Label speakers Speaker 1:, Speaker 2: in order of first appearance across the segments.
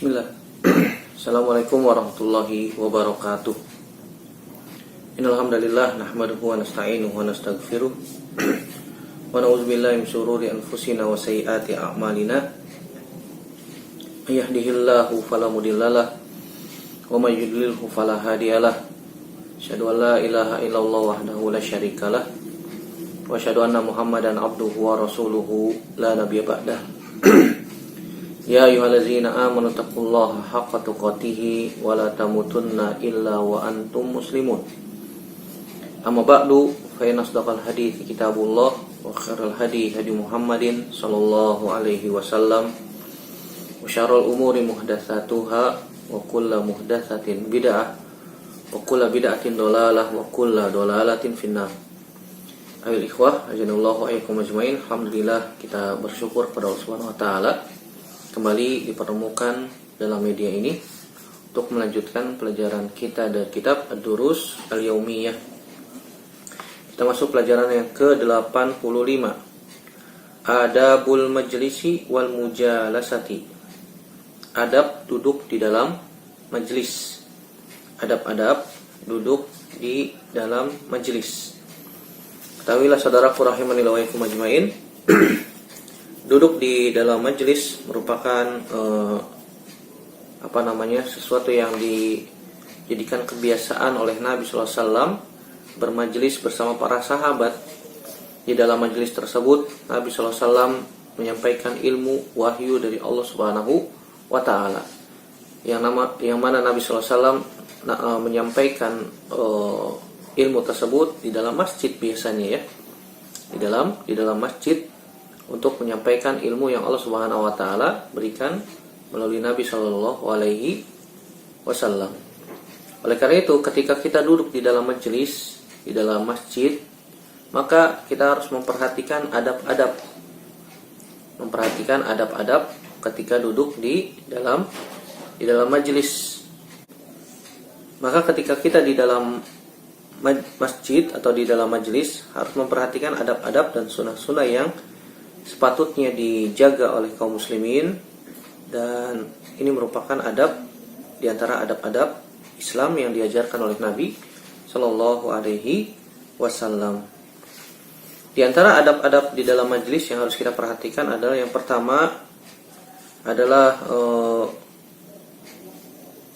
Speaker 1: Bismillah. Assalamualaikum warahmatullahi wabarakatuh. Innal hamdalillah nahmaduhu wa nasta'inuhu wa nastaghfiruh wa na'udzubillahi min syururi anfusina wa sayyiati a'malina. May yahdihillahu fala mudhillalah wa may yudlilhu fala hadiyalah. Asyhadu an la ilaha illallah wahdahu la syarikalah wa asyhadu anna Muhammadan abduhu wa rasuluhu la nabiyya ba'dah. Ya ayyuhallazina amanu taqullaha haqqa tuqatih wa la tamutunna illa wa antum muslimun. Amma ba'du, fa inna asdaqal hadiits kitabullah wa khairal hadi hadi Muhammadin sallallahu alaihi wasallam wa syarrul umuri muhdatsatuha wa kullu muhdatsatin bid'ah wa kullu bid'atin dhalalah wa kullu dhalalatin finnar. Ayuhal ikhwah, ajanallahu ayyakum ajmain. Alhamdulillah, kita bersyukur kepada Allah Subhanahu wa taala kembali dipertemukan dalam media ini untuk melanjutkan pelajaran kita dari kitab Ad-Durus Al-Yaumiyah. Kita masuk pelajaran yang ke-85. Adabul majlisi wal mujalasati. Adab duduk di dalam majlis. Adab-adab duduk di dalam majlis. Ketahuilah saudaraku rahimani wa iyyakum ajmain, duduk di dalam majelis merupakan sesuatu yang dijadikan kebiasaan oleh Nabi SAW bermajelis bersama para sahabat. Di dalam majelis tersebut Nabi SAW menyampaikan ilmu wahyu dari Allah Subhanahu wa taala. Yang mana Nabi SAW menyampaikan ilmu tersebut di dalam masjid biasanya ya. Di dalam masjid untuk menyampaikan ilmu yang Allah Subhanahu wa taala berikan melalui Nabi sallallahu alaihi wasallam. Oleh karena itu, ketika kita duduk di dalam majelis, di dalam masjid, maka kita harus memperhatikan adab-adab. Memperhatikan adab-adab ketika duduk di dalam majelis. Maka ketika kita di dalam masjid atau di dalam majelis harus memperhatikan adab-adab dan sunnah-sunnah yang sepatutnya dijaga oleh kaum muslimin, dan ini merupakan adab di antara adab-adab Islam yang diajarkan oleh Nabi sallallahu alaihi wasallam. Di antara adab-adab di dalam majelis yang harus kita perhatikan adalah yang pertama adalah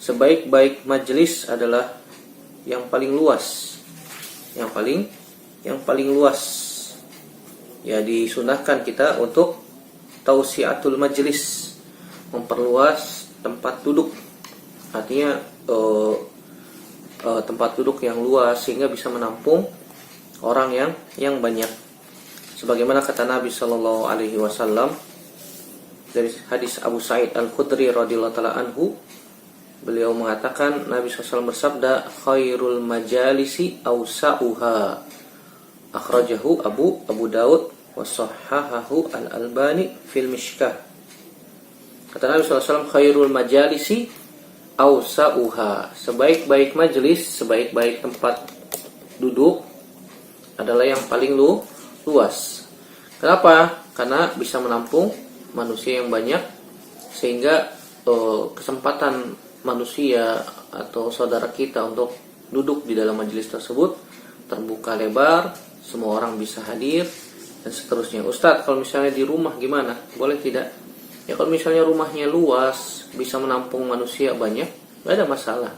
Speaker 1: sebaik-baik majelis adalah yang paling luas. Yang paling luas. Ya, disunahkan kita untuk tausiatul majlis, memperluas tempat duduk. Artinya tempat duduk yang luas sehingga bisa menampung orang yang banyak. Sebagaimana kata Nabi sallallahu alaihi wasallam dari hadis Abu Sa'id Al-Khudri radhiyallahu taala anhu, beliau mengatakan, Nabi SAW bersabda, khairul majalisi awsa'uha. Akhrajahu Abu Daud wa sahhahahu Al-Albani fil Mishkah. Kata Nabi SAW, khairul majalisi awsa'uha. Sebaik-baik majelis, sebaik-baik tempat duduk adalah yang paling luas. Kenapa? Karena bisa menampung manusia yang banyak, sehingga kesempatan manusia atau saudara kita untuk duduk di dalam majelis tersebut terbuka lebar, semua orang bisa hadir dan seterusnya. Ustadz, kalau misalnya di rumah gimana? Boleh tidak? Ya, kalau misalnya rumahnya luas, bisa menampung manusia banyak, tidak ada masalah.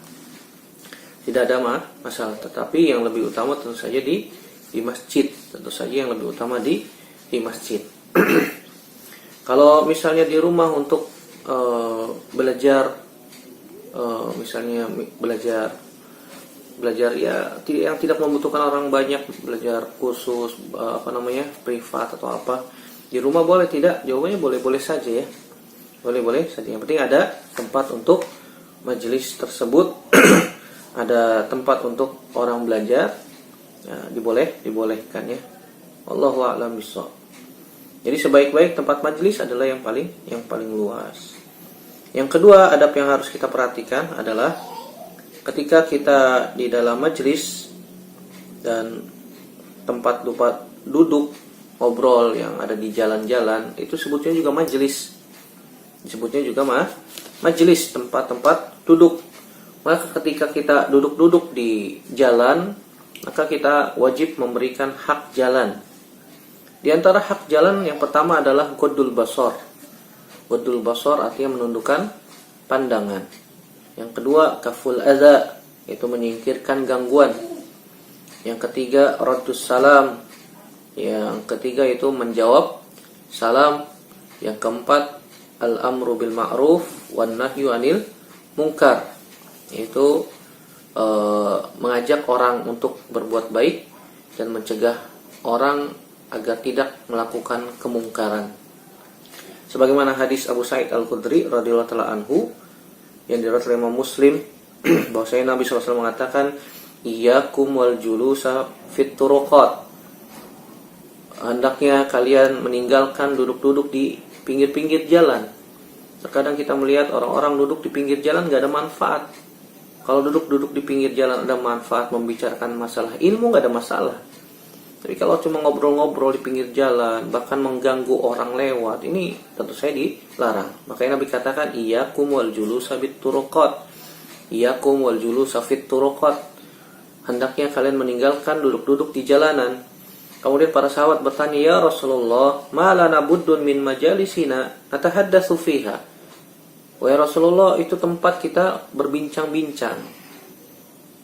Speaker 1: Tidak ada masalah. Tetapi yang lebih utama tentu saja di masjid. Tentu saja yang lebih utama di masjid. Kalau misalnya di rumah untuk belajar, misalnya belajar ya yang tidak membutuhkan orang banyak, belajar khusus privat atau apa, di rumah boleh tidak? Jawabannya boleh saja ya, boleh saja. Yang penting ada tempat untuk majelis tersebut ada tempat untuk orang belajar ya, dibolehkan ya. Wallahu a'lam bishawab. Jadi sebaik-baik tempat majelis adalah yang paling luas. Yang kedua, adab yang harus kita perhatikan adalah ketika kita di dalam majelis dan tempat duduk ngobrol yang ada di jalan-jalan, itu sebutnya juga majelis. Disebutnya juga majelis, tempat-tempat duduk. Maka ketika kita duduk-duduk di jalan, maka kita wajib memberikan hak jalan. Di antara hak jalan yang pertama adalah ghaddul basar. Ghaddul basar artinya menundukkan pandangan. Yang kedua, kaful adza, yaitu menyingkirkan gangguan. Yang ketiga, raddus salam. Yang ketiga itu menjawab salam. Yang keempat, al-amru bil ma'ruf wan nahyu anil munkar, yaitu mengajak orang untuk berbuat baik dan mencegah orang agar tidak melakukan kemungkaran. Sebagaimana hadis Abu Sa'id Al-Khudri radhiyallahu taala anhu yang diriwayatkan oleh Imam Muslim, bahwasanya Nabi SAW mengatakan, iyyakum wal julusa fit turuqat. Hendaknya kalian meninggalkan duduk-duduk di pinggir-pinggir jalan. Terkadang kita melihat orang-orang duduk di pinggir jalan gak ada manfaat. Kalau duduk-duduk di pinggir jalan ada manfaat, membicarakan masalah ilmu gak ada masalah. Tapi kalau cuma ngobrol-ngobrol di pinggir jalan, bahkan mengganggu orang lewat, ini tentu saja dilarang. Makanya Nabi katakan, iyyakum wal julusa bit turuqat. Iyyakum wal julusa fit turuqat. Hendaknya kalian meninggalkan duduk-duduk di jalanan. Kemudian para sahabat bertanya, ya Rasulullah, ma lana buddun min majalisina natahaddatsu fiha. Wahai Rasulullah, itu tempat kita berbincang-bincang.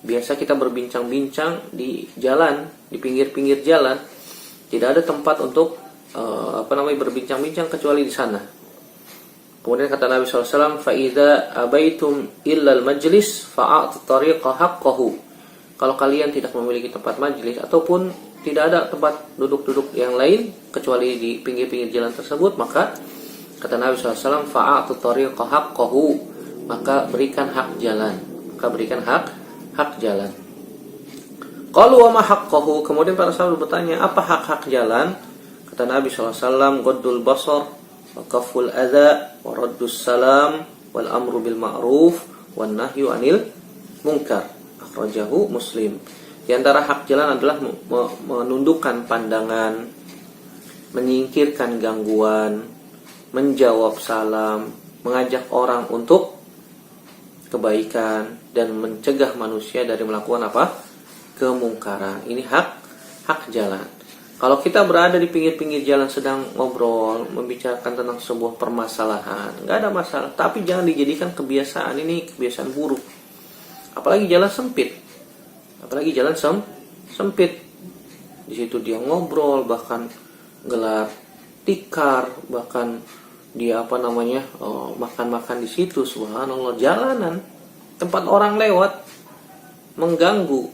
Speaker 1: Biasa kita berbincang-bincang di jalan, di pinggir-pinggir jalan. Tidak ada tempat untuk berbincang-bincang kecuali di sana. Kemudian kata Nabi SAW, fa idza abaitum illa al-majlis fa'atu tariqa haqqahu. Kalau kalian tidak memiliki tempat majlis ataupun tidak ada tempat duduk-duduk yang lain kecuali di pinggir-pinggir jalan tersebut, maka kata Nabi SAW, fa'atu tariqa haqqahu, maka berikan hak jalan. Maka berikan hak jalan. Qalu wa ma haqqahu, kemudian para sahabat bertanya, apa hak-hak jalan? Kata Nabi SAW, ghaddul basar wa kaful adza wa raddus salam wal amru bil ma'ruf wan nahyu anil munkar. Akhrajahu Muslim. Di antara hak jalan adalah menundukkan pandangan, menyingkirkan gangguan, menjawab salam, mengajak orang untuk kebaikan, dan mencegah manusia dari melakukan kemungkaran. Ini hak jalan. Kalau kita berada di pinggir-pinggir jalan sedang ngobrol, membicarakan tentang sebuah permasalahan, nggak ada masalah. Tapi jangan dijadikan kebiasaan, ini kebiasaan buruk. Apalagi jalan sempit. Sempit. Di situ dia ngobrol, bahkan gelar tikar, bahkan dia makan-makan di situ. Subhanallah, jalanan, tempat orang lewat, mengganggu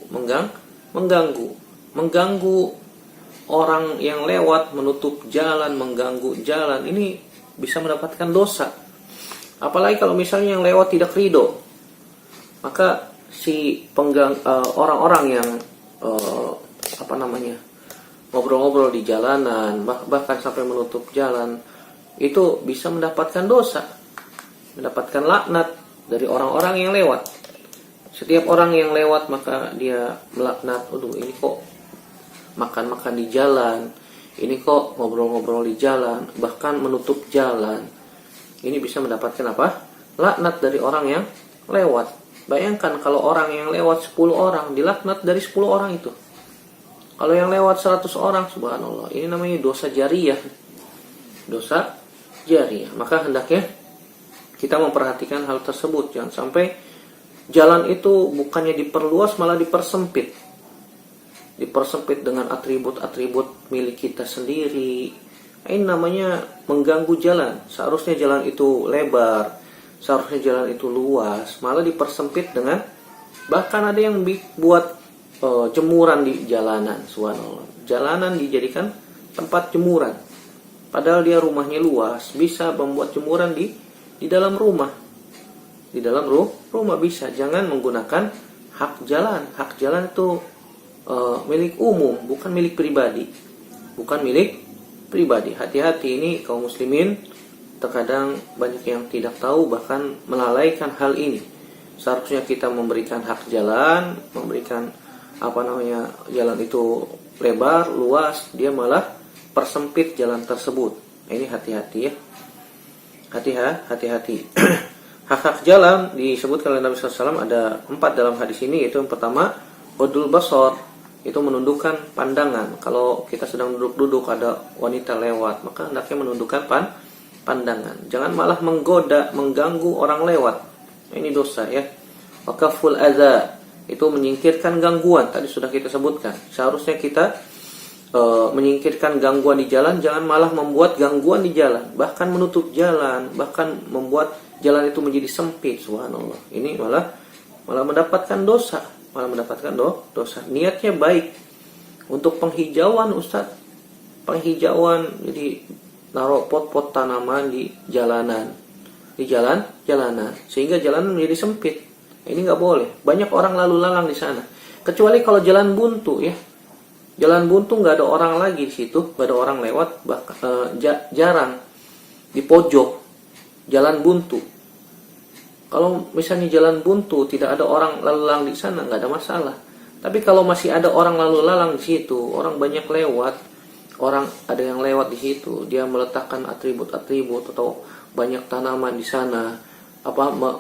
Speaker 1: orang yang lewat, menutup jalan, mengganggu jalan. Ini bisa mendapatkan dosa. Apalagi kalau misalnya yang lewat tidak ridho, maka si orang-orang yang ngobrol-ngobrol di jalanan, bahkan sampai menutup jalan, itu bisa mendapatkan dosa, mendapatkan laknat dari orang-orang yang lewat. Setiap orang yang lewat maka dia melaknat, ini kok makan-makan di jalan, ini kok ngobrol-ngobrol di jalan, bahkan menutup jalan. Ini bisa mendapatkan laknat dari orang yang lewat. Bayangkan kalau orang yang lewat 10 orang dilaknat dari 10 orang itu. Kalau yang lewat 100 orang, subhanallah, ini namanya dosa jariyah. Dosa jariyah. Maka hendaknya kita memperhatikan hal tersebut. Jangan sampai jalan itu bukannya diperluas malah dipersempit. Dipersempit dengan atribut-atribut milik kita sendiri. Ini namanya mengganggu jalan. Seharusnya jalan itu lebar, seharusnya jalan itu luas, malah dipersempit dengan, bahkan ada yang buat jemuran di jalanan. Subhanallah. Jalanan dijadikan tempat jemuran. Padahal dia rumahnya luas, bisa membuat jemuran di dalam rumah. Di dalam rumah bisa. Jangan menggunakan hak jalan. Hak jalan itu milik umum, bukan milik pribadi. Hati-hati, ini kaum muslimin terkadang banyak yang tidak tahu, bahkan melalaikan hal ini. Seharusnya kita memberikan hak jalan, memberikan jalan itu lebar, luas, dia malah persempit jalan tersebut. Ini hati-hati ya. Hati-hati. Hak-hak jalan disebutkan oleh Nabi SAW ada 4 dalam hadis ini, yaitu yang pertama ghadul basar, itu menundukkan pandangan. Kalau kita sedang duduk-duduk ada wanita lewat, maka hendaknya menundukkan pandangan. Jangan malah menggoda, mengganggu orang lewat. Ini dosa ya. Wa kaful adza, itu menyingkirkan gangguan. Tadi sudah kita sebutkan. Seharusnya kita menyingkirkan gangguan di jalan, jangan malah membuat gangguan di jalan, bahkan menutup jalan, bahkan membuat jalan itu menjadi sempit. Subhanallah. Ini malah mendapatkan dosa, dosa. Niatnya baik untuk penghijauan, Ustaz. Penghijauan, jadi naruh pot-pot tanaman di jalanan, jalanan, sehingga jalanan menjadi sempit. Ini nggak boleh. Banyak orang lalu lalang di sana. Kecuali kalau jalan buntu ya. Jalan buntu nggak ada orang lagi di situ, nggak ada orang lewat, jarang di pojok jalan buntu. Kalau misalnya jalan buntu tidak ada orang lalu lalang di sana, nggak ada masalah. Tapi kalau masih ada orang lalu lalang di situ, orang banyak lewat, orang ada yang lewat di situ, dia meletakkan atribut-atribut atau banyak tanaman di sana,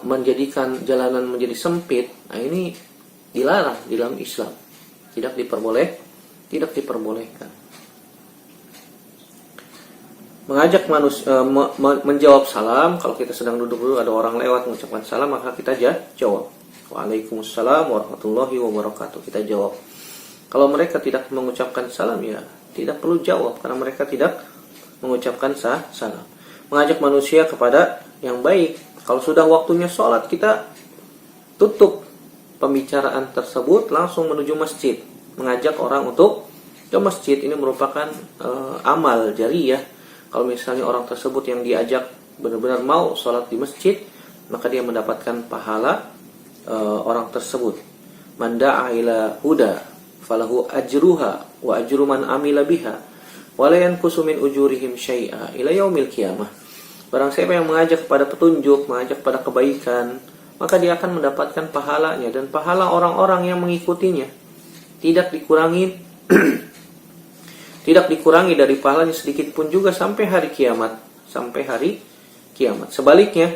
Speaker 1: menjadikan jalanan menjadi sempit. Nah, ini dilarang di dalam Islam, tidak diperbolehkan. Mengajak manusia, menjawab salam. Kalau kita sedang duduk ada orang lewat mengucapkan salam, maka kita jawab. Waalaikumsalam warahmatullahi wabarakatuh. Kita jawab. Kalau mereka tidak mengucapkan salam, ya tidak perlu jawab karena mereka tidak mengucapkan salam. Mengajak manusia kepada yang baik. Kalau sudah waktunya sholat, kita tutup pembicaraan tersebut, langsung menuju masjid. Mengajak orang untuk ke masjid, ini merupakan amal jariyah. Kalau misalnya orang tersebut yang diajak benar-benar mau sholat di masjid, maka dia mendapatkan pahala orang tersebut. Man da'a ila huda falahu ajruha wa ajru man amila biha wa la yanqusu min ujurihim syai'a ila yaumil qiyamah. Barang siapa yang mengajak kepada petunjuk, mengajak pada kebaikan, maka dia akan mendapatkan pahalanya dan pahala orang-orang yang mengikutinya tidak dikurangi dari pahalanya sedikit pun juga sampai hari kiamat. Sebaliknya,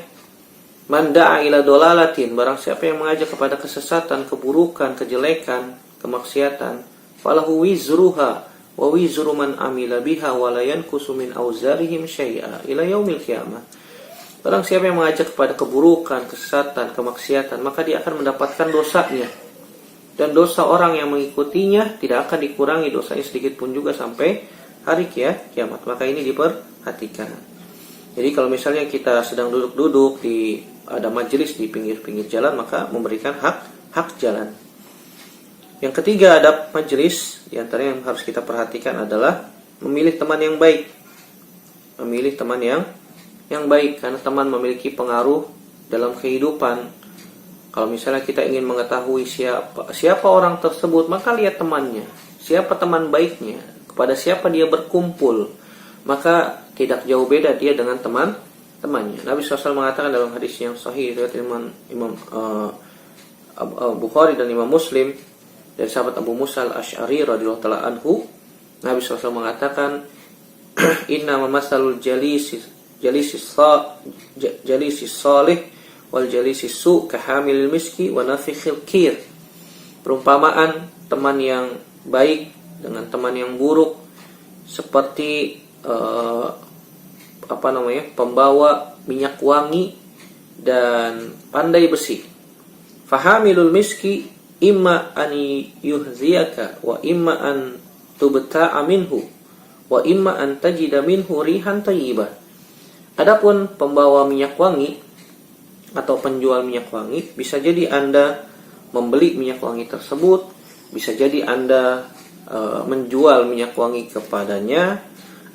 Speaker 1: man da'a ila dolalatin, barang siapa yang mengajak kepada kesesatan, keburukan, kejelekan, kemaksiatan, falahu wizruha wa wizru man amila biha wa la yanqusu min auzarihim syai'a ila yaumil qiyamah. Barang siapa yang mengajak kepada keburukan, kesesatan, kemaksiatan, maka dia akan mendapatkan dosanya. Dan dosa orang yang mengikutinya tidak akan dikurangi dosanya sedikit pun juga sampai hari kiamat. Maka ini diperhatikan. Jadi kalau misalnya kita sedang duduk-duduk ada majelis di pinggir-pinggir jalan, maka memberikan hak jalan. Yang ketiga, adab majelis, di antara yang harus kita perhatikan adalah memilih teman yang baik. Memilih teman yang baik, karena teman memiliki pengaruh dalam kehidupan. Kalau misalnya kita ingin mengetahui siapa orang tersebut, maka lihat temannya. Siapa teman baiknya, kepada siapa dia berkumpul, maka tidak jauh beda dia dengan temannya. Nabi SAW mengatakan dalam hadis yang sahih riwayat Imam Bukhari dan Imam Muslim dari sahabat Abu Musa al-Asy'ari radhiyallahu ta'ala anhu, Nabi SAW mengatakan, inna masalul jalisi salih wal jalisi su kahamil miski wa nafikhil kir. Perumpamaan teman yang baik dengan teman yang buruk seperti pembawa minyak wangi dan pandai besi. Fahamilul miski imma an yuhziyaka wa imma an tubta'a minhu wa imma an tajida minhu rihan thayyibah. Adapun pembawa minyak wangi atau penjual minyak wangi, bisa jadi Anda membeli minyak wangi tersebut, bisa jadi Anda menjual minyak wangi kepadanya,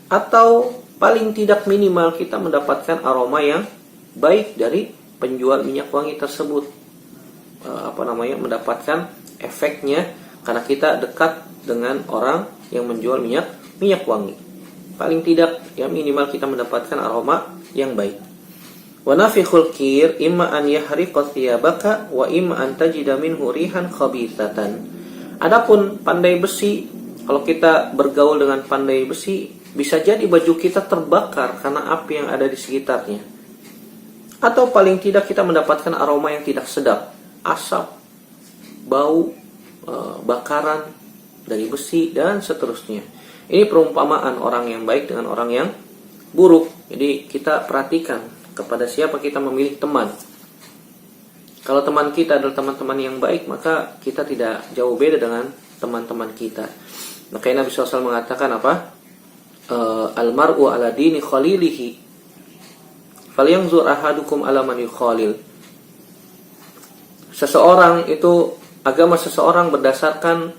Speaker 1: atau paling tidak minimal kita mendapatkan aroma yang baik dari penjual minyak wangi tersebut. Mendapatkan efeknya karena kita dekat dengan orang yang menjual minyak wangi. Paling tidak ya minimal kita mendapatkan aroma yang baik. Wa nafikhul kir imma an yahriqa thiyabaka wa imma an tajida minhu rihan khabithatan. Adapun pandai besi, kalau kita bergaul dengan pandai besi, bisa jadi baju kita terbakar karena api yang ada di sekitarnya. atau paling tidak kita mendapatkan aroma yang tidak sedap, asap, bau, bakaran dari besi dan seterusnya. Ini perumpamaan orang yang baik dengan orang yang buruk. Jadi kita perhatikan kepada siapa kita memilih teman. Kalau teman kita adalah teman-teman yang baik, maka kita tidak jauh beda dengan teman-teman kita. Makanya Nabi SAW mengatakan apa? Almar'u ala dini khalilihi falyanzur ahadukum ala man yukhalil. Seseorang itu, agama seseorang berdasarkan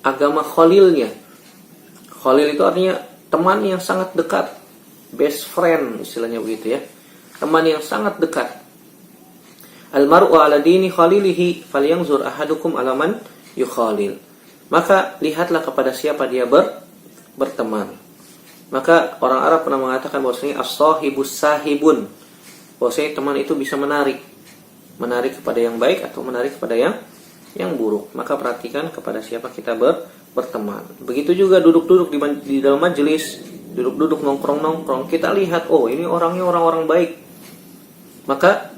Speaker 1: agama khalilnya. Khalil itu artinya teman yang sangat dekat, best friend istilahnya begitu ya, teman yang sangat dekat. Almar'u ala dini khalilihi falyanzur ahadukum ala man yukhalil. Maka lihatlah kepada siapa dia berteman. Maka orang Arab pernah mengatakan bahwasanya as-sahibus sahibun, bahwasanya teman itu bisa menarik kepada yang baik atau menarik kepada yang buruk. Maka perhatikan kepada siapa kita berteman. Begitu juga duduk-duduk di dalam majelis, duduk-duduk nongkrong-nongkrong, kita lihat, oh ini orangnya orang-orang baik, maka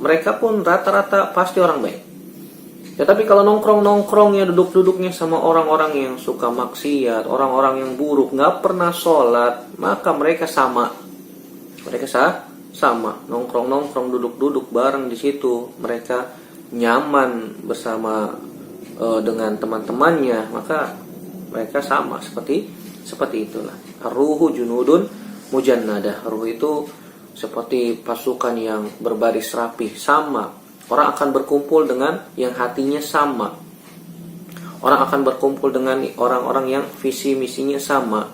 Speaker 1: mereka pun rata-rata pasti orang baik. Ya, tapi kalau nongkrong-nongkrongnya, duduk-duduknya sama orang-orang yang suka maksiat, orang-orang yang buruk, nggak pernah sholat, maka mereka sama. Mereka sama. Nongkrong-nongkrong, duduk-duduk bareng di situ, mereka nyaman bersama dengan teman-temannya, maka mereka sama seperti itulah. Ar-ruhu junudun mujannadah. Ruh itu seperti pasukan yang berbaris rapi, sama. Orang akan berkumpul dengan yang hatinya sama. Orang akan berkumpul dengan orang-orang yang visi misinya sama,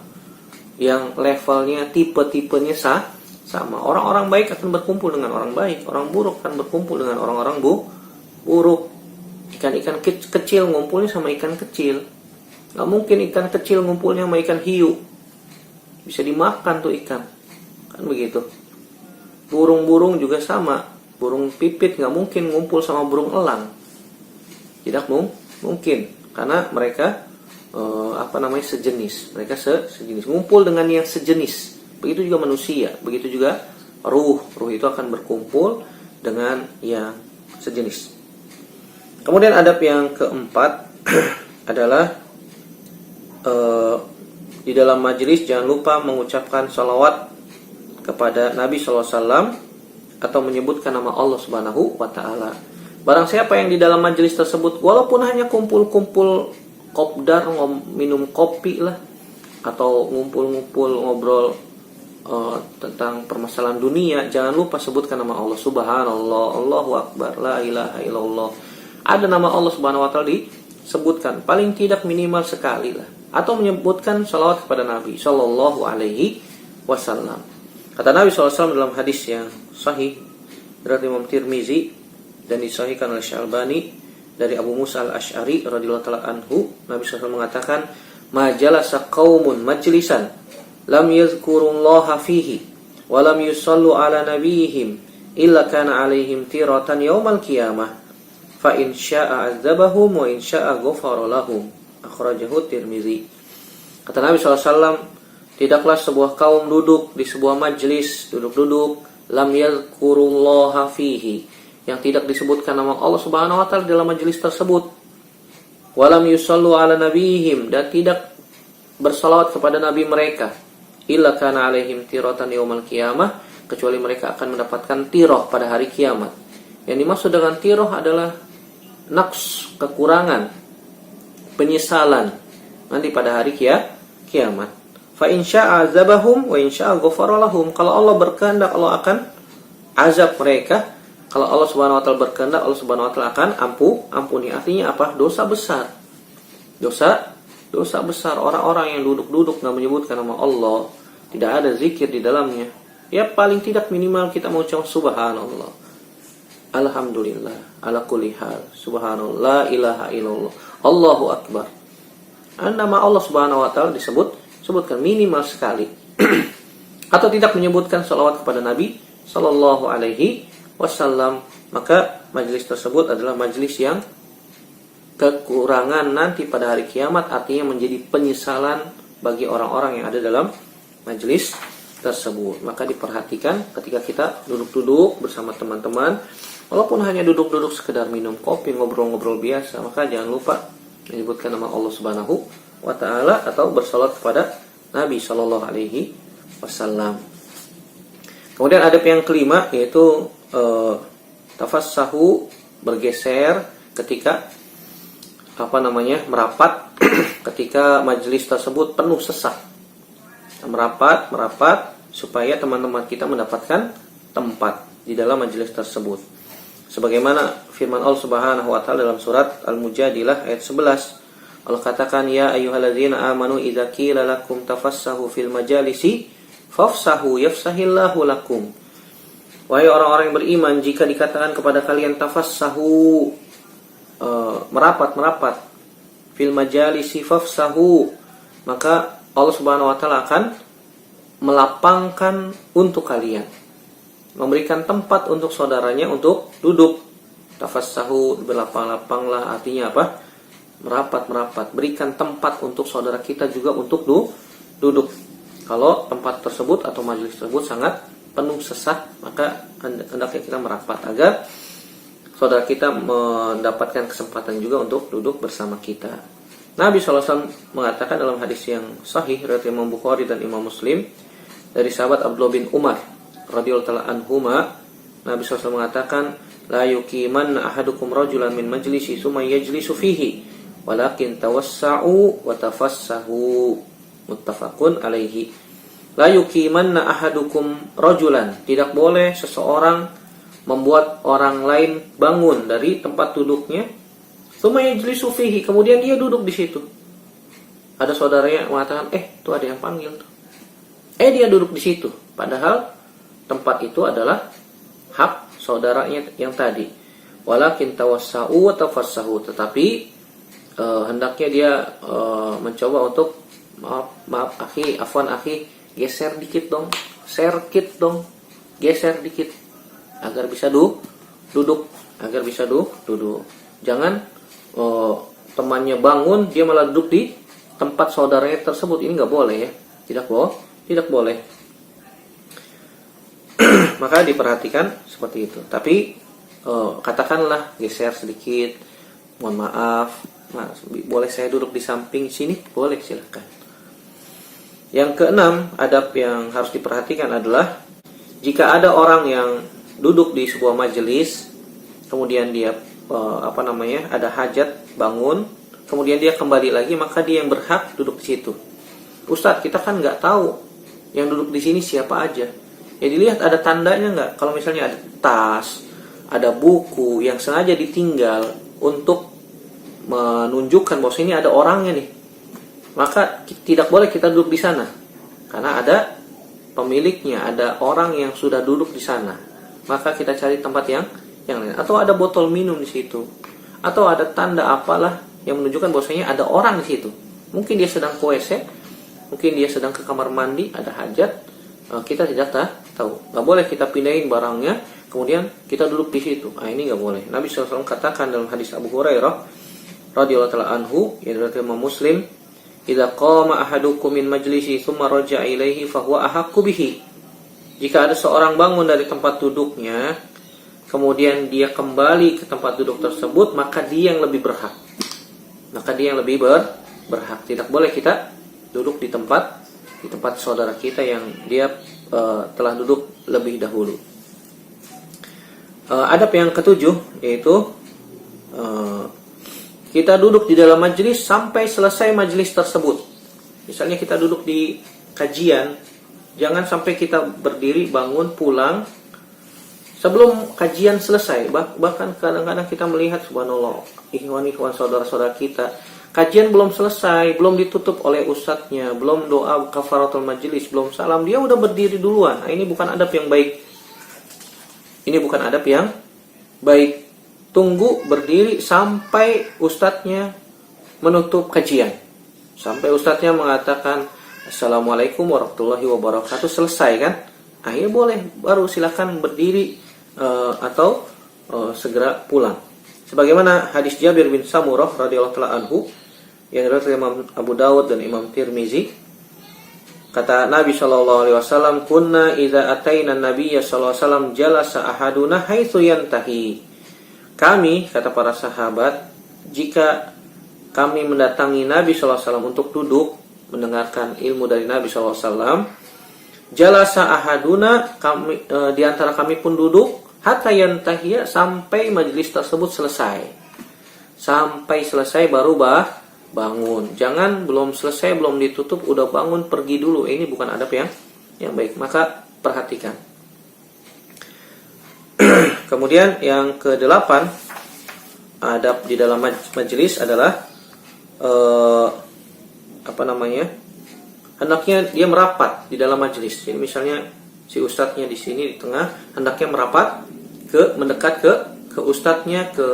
Speaker 1: yang levelnya, tipe-tipenya sama. Orang-orang baik akan berkumpul dengan orang baik, orang buruk akan berkumpul dengan orang-orang buruk. Ikan-ikan kecil ngumpulnya sama ikan kecil. Gak mungkin ikan kecil ngumpulnya sama ikan hiu. Bisa dimakan tuh ikan, kan begitu. Burung-burung juga sama. Burung pipit nggak mungkin ngumpul sama burung elang, tidak mungkin, karena mereka sejenis. Mereka sejenis, ngumpul dengan yang sejenis. Begitu juga manusia, begitu juga ruh itu akan berkumpul dengan yang sejenis. Kemudian adab yang keempat adalah di dalam majelis jangan lupa mengucapkan salawat kepada Nabi SAW atau menyebutkan nama Allah Subhanahu wa taala. Barang siapa yang di dalam majelis tersebut walaupun hanya kumpul-kumpul kopdar, minum kopi lah, atau ngumpul-ngumpul ngobrol tentang permasalahan dunia, jangan lupa sebutkan nama Allah. Subhanallah, Allahu Akbar, la ilaha illallah. Ada nama Allah Subhanahu wa taala disebutkan, paling tidak minimal sekali lah, atau menyebutkan salawat kepada Nabi sallallahu alaihi wasallam. Kata Nabi SAW dalam hadis yang sahih dari Imam Tirmizi dan disahihkan oleh Syalbani dari Abu Musa al-Ash'ari radhiyallahu ta'ala anhu, Nabi SAW mengatakan, "Ma jalasa qaumun majlisan lam yadhkurullaha fihi wa lam yusallu ala nabiyihim illa kana alaihim tiratan yaumal qiyamah fa in syaa'a 'adzabahum wa in syaa'a ghafara lahum." Akhrajahu Tirmizi. Kata Nabi SAW, tidaklah sebuah kaum duduk di sebuah majelis, duduk-duduk, lam yadhkurullaha fihi, yang tidak disebutkan nama Allah Subhanahu wa taala dalam majelis tersebut. Walam yusallu ala nabiyihim, dan tidak bersalawat kepada nabi mereka. Illa kana alaihim tiratan yaumal qiyamah, kecuali mereka akan mendapatkan tiroh pada hari kiamat. Yang dimaksud dengan tiroh adalah naqs, kekurangan, penyesalan nanti pada hari kiamat. Fa in syaa'a azabahum wa in syaa'a ghafara lahum. Kalau Allah berkehendak, Allah akan azab mereka. Kalau Allah Subhanahu wa taala berkehendak, Allah Subhanahu wa taala akan ampuni. Artinya apa? Dosa besar. Dosa besar. Orang-orang yang duduk-duduk enggak menyebutkan nama Allah, tidak ada zikir di dalamnya, ya paling tidak minimal kita mengucap subhanallah, alhamdulillah, ala kulli hal, subhanallah, la ilaha illallah, Allahu akbar. Nama Allah Subhanahu wa taala sebutkan minimal sekali. Atau tidak menyebutkan salawat kepada Nabi sallallahu alaihi wasallam, maka majelis tersebut adalah majelis yang kekurangan nanti pada hari kiamat, artinya menjadi penyesalan bagi orang-orang yang ada dalam majelis tersebut. Maka diperhatikan ketika kita duduk-duduk bersama teman-teman, walaupun hanya duduk-duduk sekedar minum kopi, ngobrol-ngobrol biasa, maka jangan lupa menyebutkan nama Allah Subhanahu wa taala atau bersalawat kepada Nabi sallallahu alaihi wasallam. Kemudian adab yang kelima yaitu tafassahu, bergeser ketika merapat ketika majelis tersebut penuh sesak. Merapat supaya teman-teman kita mendapatkan tempat di dalam majelis tersebut. Sebagaimana firman Allah Subhanahu wa taala dalam surat Al-Mujadilah ayat 11. Allah katakan, ya ayyuhalladzina amanu idza qila lakum tafassahu fil majalisi fafsahu yafsahillahu lakum. Wahai orang-orang yang beriman, jika dikatakan kepada kalian tafassahu, merapat fil majalisi fafsahu, maka Allah Subhanahu wa taala akan melapangkan untuk kalian, memberikan tempat untuk saudaranya untuk duduk. Tafassahu, berlapang-lapanglah, artinya apa? Merapat. Berikan tempat untuk saudara kita juga untuk duduk. Kalau tempat tersebut atau majelis tersebut sangat penuh sesak, maka hendaknya kita merapat agar saudara kita mendapatkan kesempatan juga untuk duduk bersama kita. Nabi SAW mengatakan dalam hadis yang sahih riwayat Imam Bukhari dan Imam Muslim dari sahabat Abdullah bin Umar radhiyallahu anhuma, Nabi SAW mengatakan, la yuqimanna ahadukum rajulan min majlisi tsumma yajlisu fihi walakin tawassa'u wa tafassahu, muttafaqun alaihi. La yuqimanna ahadukum rajulan, tidak boleh seseorang membuat orang lain bangun dari tempat duduknya, tsumma yajlisu fihi, kemudian dia duduk di situ. Ada saudaranya mengatakan, tuh ada yang panggil tuh. Dia duduk di situ, padahal tempat itu adalah hak saudaranya yang tadi. Walakin tawassa'u wa tafassahu, tetapi hendaknya dia mencoba untuk maaf akhi, afwan akhi, geser dikit dong, geser dikit agar bisa duduk. Jangan temannya bangun dia malah duduk di tempat saudaranya tersebut. Ini nggak boleh ya, tidak boleh. Maka diperhatikan seperti itu. Tapi katakanlah geser sedikit, mohon maaf, boleh saya duduk di samping sini? Boleh, silakan. Yang keenam, adab yang harus diperhatikan adalah jika ada orang yang duduk di sebuah majelis, kemudian dia ada hajat, bangun, kemudian dia kembali lagi, maka dia yang berhak duduk di situ. Ustadz, kita kan nggak tahu yang duduk di sini siapa aja. Ya dilihat ada tandanya nggak? Kalau misalnya ada tas, ada buku yang sengaja ditinggal untuk menunjukkan bahwa ini ada orangnya nih, maka tidak boleh kita duduk di sana, karena ada pemiliknya, ada orang yang sudah duduk di sana. Maka kita cari tempat yang lain. Atau ada botol minum di situ, atau ada tanda apalah yang menunjukkan bahwasanya ada orang di situ. Mungkin dia sedang ke WC, mungkin dia sedang ke kamar mandi, ada hajat. Kita tidak tahu. Nggak boleh kita pindahin barangnya, kemudian kita duduk di situ. Ini nggak boleh. Nabi SAW katakan dalam hadis Abu Hurairah radhiyallahu ta'ala anhu, yang diriwayatkan Imam Muslim, idza qama ahadukum min majlisi tsumma raja'a ilaihi fa huwa ahaqqu bihi. Jika ada seorang bangun dari tempat duduknya, kemudian dia kembali ke tempat duduk tersebut, maka dia yang lebih berhak. Berhak. Tidak boleh kita duduk di tempat saudara kita yang dia telah duduk lebih dahulu. Adab yang ketujuh yaitu kita duduk di dalam majelis sampai selesai majelis tersebut. Misalnya kita duduk di kajian, jangan sampai kita berdiri, bangun, pulang sebelum kajian selesai. Bahkan kadang-kadang kita melihat, subhanallah, ikhwan-ikhwan saudara-saudara kita, kajian belum selesai, belum ditutup oleh ustadznya, belum doa kafaratul majelis, belum salam, dia udah berdiri duluan. Ini bukan adab yang baik. Tunggu berdiri sampai ustadznya menutup kajian, sampai ustadznya mengatakan assalamualaikum warahmatullahi wabarakatuh, selesai kan? Akhirnya boleh, baru silakan berdiri atau segera pulang. Sebagaimana hadis Jabir bin Samurah radhiyallahu anhu yang diriwayatkan Imam Abu Dawud dan Imam Tirmizi, Kata Nabi sallallahu alaihi wasallam, "Kunna idza ataina Nabiyya sallallahu alaihi wasallam jalasa ahaduna haitsu yantahi." Kami, kata para sahabat, jika kami mendatangi Nabi sallallahu alaihi wasallam untuk duduk mendengarkan ilmu dari Nabi sallallahu alaihi wasallam, jalasa ahaduna, kami di antara kami pun duduk hatta yantahiya, sampai majelis tersebut selesai. Sampai selesai baru bangun. Jangan belum selesai, belum ditutup udah bangun pergi dulu. Ini bukan adab yang baik. Maka perhatikan. Kemudian yang ke-8, adab di dalam majelis adalah hendaknya dia merapat di dalam majelis. Jadi misalnya si ustadznya di sini di tengah, hendaknya merapat mendekat ke ustadznya, ke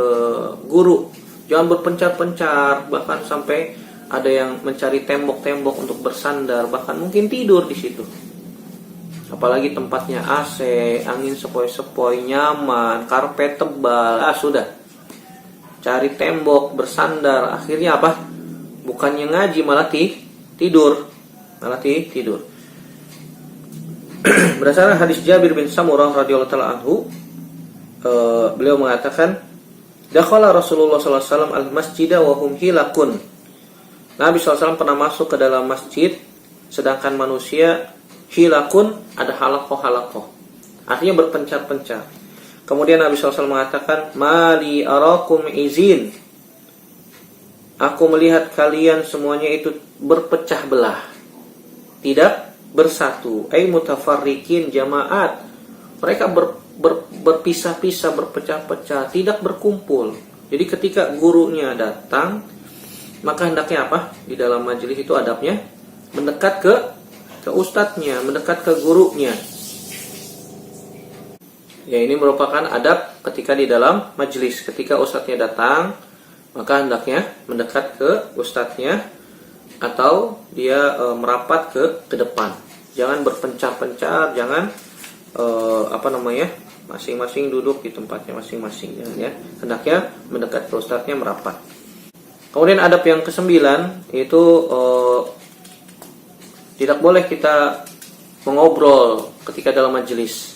Speaker 1: guru. Jangan berpencar-pencar, bahkan sampai ada yang mencari tembok-tembok untuk bersandar, bahkan mungkin tidur di situ. Apalagi tempatnya AC, angin sepoi-sepoi, nyaman, karpet tebal, sudah. Cari tembok, bersandar, akhirnya apa? Bukannya ngaji malah tidur. Berdasarkan hadis Jabir bin Samurah radhiyallahu taala anhu, beliau mengatakan, dakhala Rasulullah sallallahu alaihi wasallam al-masjida wa hum hilakun. Nabi SAW pernah masuk ke dalam masjid sedangkan manusia hilakun, ada halakoh. Artinya berpencar-pencar. Kemudian Nabi SAW mengatakan, mali arakum izin. Aku melihat kalian semuanya itu berpecah belah, tidak bersatu. Ay mutafarriqin jamaat. Mereka berpisah-pisah, berpecah-pecah, tidak berkumpul. Jadi ketika gurunya datang, maka hendaknya apa? Di dalam majelis itu adabnya mendekat ke ustadznya, mendekat ke gurunya. Ya, ini merupakan adab ketika di dalam majelis. Ketika ustadznya datang, maka hendaknya mendekat ke ustadznya atau dia merapat ke depan. Jangan berpencar-pencar, jangan masing-masing duduk di tempatnya masing-masing, ya. Hendaknya mendekat ke ustadznya, merapat. Kemudian adab yang ke-9 yaitu tidak boleh kita mengobrol ketika dalam majelis.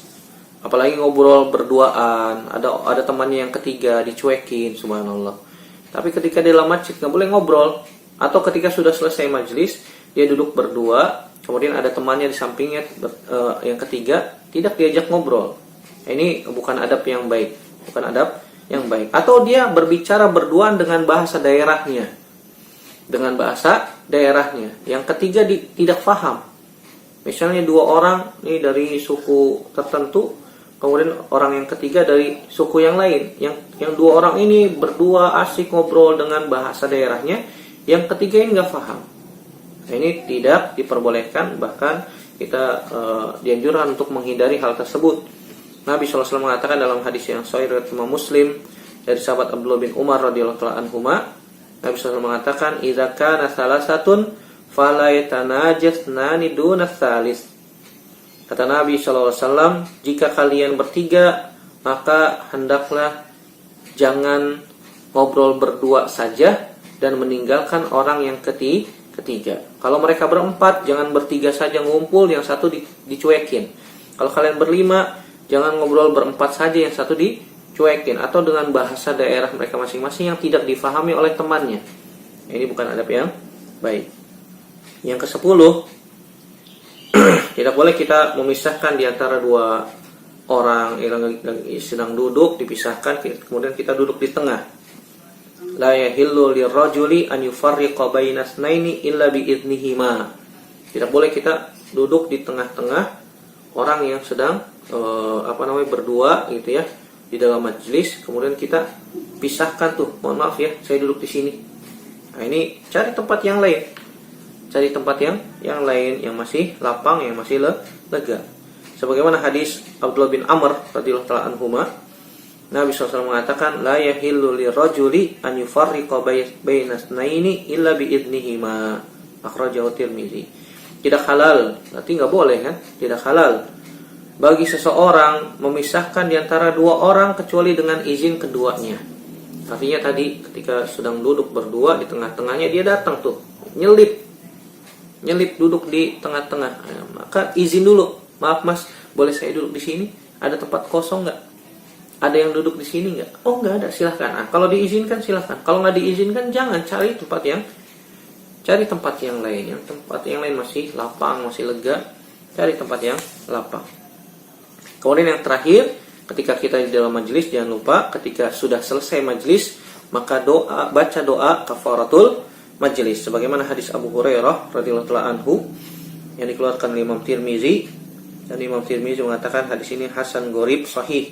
Speaker 1: Apalagi ngobrol berduaan, ada temannya yang ketiga dicuekin, subhanallah. Tapi ketika di dalam masjid nggak boleh ngobrol. Atau ketika sudah selesai majelis, dia duduk berdua, kemudian ada temannya di sampingnya yang ketiga, tidak diajak ngobrol. Ini bukan adab yang baik, Atau dia berbicara berduaan dengan bahasa daerahnya. Yang ketiga tidak paham. Misalnya 2 orang ini dari suku tertentu, kemudian orang yang ketiga dari suku yang lain. Yang 2 orang ini berdua asik ngobrol dengan bahasa daerahnya, yang ketiga ini nggak paham. Nah, ini tidak diperbolehkan, bahkan kita dianjurkan untuk menghindari hal tersebut. Nabi SAW mengatakan dalam hadis yang sahih riwayat Imam Muslim dari sahabat Abdullah bin Umar radhiyallahu taala anhuma, Nabi SAW mengatakan, "Idza kana salasatun fala yatanajasnani duna tsalis." Kata Nabi SAW, jika kalian bertiga, maka hendaklah jangan ngobrol berdua saja dan meninggalkan orang yang ketiga. Kalau mereka berempat, jangan bertiga saja ngumpul, yang satu dicuekin. Kalau kalian berlima, jangan ngobrol berempat saja, yang satu dicuekin. Atau dengan bahasa daerah mereka masing-masing yang tidak difahami oleh temannya. Ini bukan adab yang baik. Yang ke-10, tidak boleh kita memisahkan di antara 2 orang yang sedang duduk, dipisahkan, kemudian kita duduk di tengah. La yahillu lirrajuli an yufarriqa baina itsnaini illa bi idznihima. Tidak boleh kita duduk di tengah-tengah orang yang sedang berdua gitu ya, di dalam majelis, kemudian kita pisahkan tuh. Mohon maaf ya, saya duduk di sini. Nah, ini cari tempat yang lain. Cari tempat yang lain yang masih lapang, yang masih lega. Sebagaimana hadis Abdullah bin Amr radhiyallahu taala anhuma, Nabi SAW mengatakan, la yahillu lirrajuli an yufarriqa baina itsnaini illa bi idznihima. Akhrajahu Tirmizi. Tidak halal, berarti nggak boleh kan? Tidak halal bagi seseorang memisahkan di antara 2 orang kecuali dengan izin keduanya. Artinya tadi ketika sedang duduk berdua, di tengah-tengahnya dia datang tuh, nyelip nyelip duduk di tengah-tengah. Maka izin dulu. Maaf mas, boleh saya duduk di sini? Ada tempat kosong nggak? Ada yang duduk di sini nggak? Oh nggak ada, silahkan. Nah, kalau diizinkan silahkan. Kalau nggak diizinkan jangan, cari tempat yang lain. Yang tempat yang lain masih lapang, masih lega. Cari tempat yang lapang. Kemudian yang terakhir, ketika kita di dalam majelis, jangan lupa ketika sudah selesai majelis, maka baca doa kafaratul majelis. Sebagaimana hadis Abu Hurairah radhiyallahu anhu yang dikeluarkan oleh Imam Tirmizi, dan Imam Tirmizi mengatakan hadis ini hasan gharib sahih,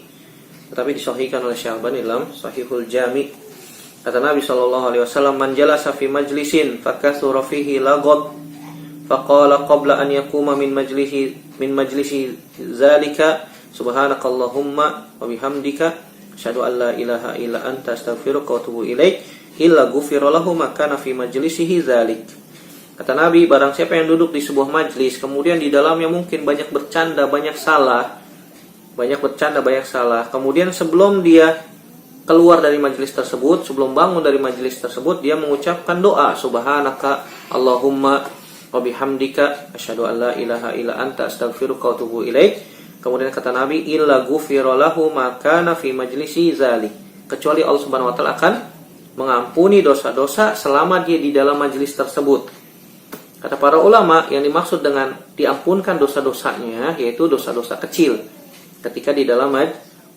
Speaker 1: tetapi disahihkan oleh Syekh Albani dalam Sahihul Jami. Kata Nabi SAW, man jalasa fi majlisin fakathura fihi lagad faqala qabla an yakuma min majlisi zalika subhanakallahumma wa bihamdika asyhadu an la ilaha illa anta astaghfiruka wa atubu ilaik illa ghufira lahu ma kana fi majlisihi zalik. Kata Nabi, barang siapa yang duduk di sebuah majlis kemudian di dalamnya mungkin banyak bercanda, banyak salah, kemudian sebelum dia keluar dari majelis tersebut, sebelum bangun dari majelis tersebut, dia mengucapkan doa subhanaka Allahumma wa bihamdika asyhadu an la ilaha illa anta astaghfiruka wa atubu ilaik. Kemudian kata Nabi, illa ghufira lahu ma kana fi majlisi zalik. Kecuali Allah Subhanahu wa taala akan mengampuni dosa-dosa selama dia di dalam majelis tersebut. Kata para ulama, yang dimaksud dengan diampunkan dosa-dosanya yaitu dosa-dosa kecil. Ketika di dalam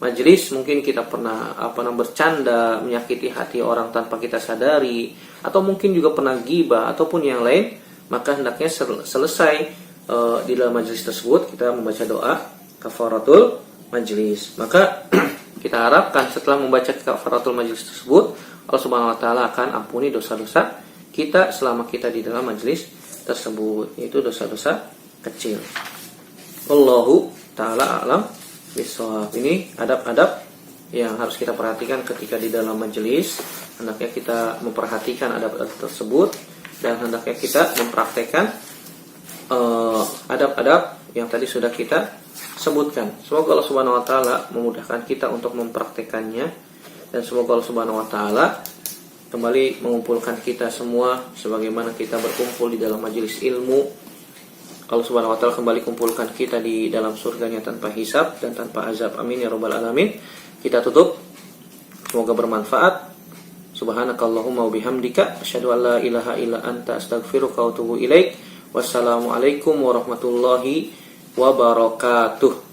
Speaker 1: majelis mungkin kita pernah bercanda, menyakiti hati orang tanpa kita sadari, atau mungkin juga pernah ghibah ataupun yang lain, maka hendaknya selesai di dalam majelis tersebut kita membaca doa kafaratul majelis. Maka kita harapkan setelah membaca kafaratul majelis tersebut, Allah Subhanahu wa taala akan ampuni dosa-dosa kita selama kita di dalam majelis tersebut, yaitu dosa-dosa kecil. Wallahu taala alam bisawab. Ini adab-adab yang harus kita perhatikan ketika di dalam majelis. Hendaknya kita memperhatikan adab-adab tersebut dan hendaknya kita mempraktekkan adab-adab yang tadi sudah kita sebutkan. Semoga Allah Subhanahu wa taala memudahkan kita untuk mempraktekannya, dan semoga Allah Subhanahu wa taala kembali mengumpulkan kita semua sebagaimana kita berkumpul di dalam majelis ilmu. Allah Subhanahu wa taala kembali kumpulkan kita di dalam surganya tanpa hisab dan tanpa azab. Amin ya rabbal alamin. Kita tutup. Semoga bermanfaat. Subhanakallahumma wa bihamdika asyhadu an la ilaha illa anta astaghfiruka wa atubu ilaik. Wassalamualaikum warahmatullahi wabarakatuh.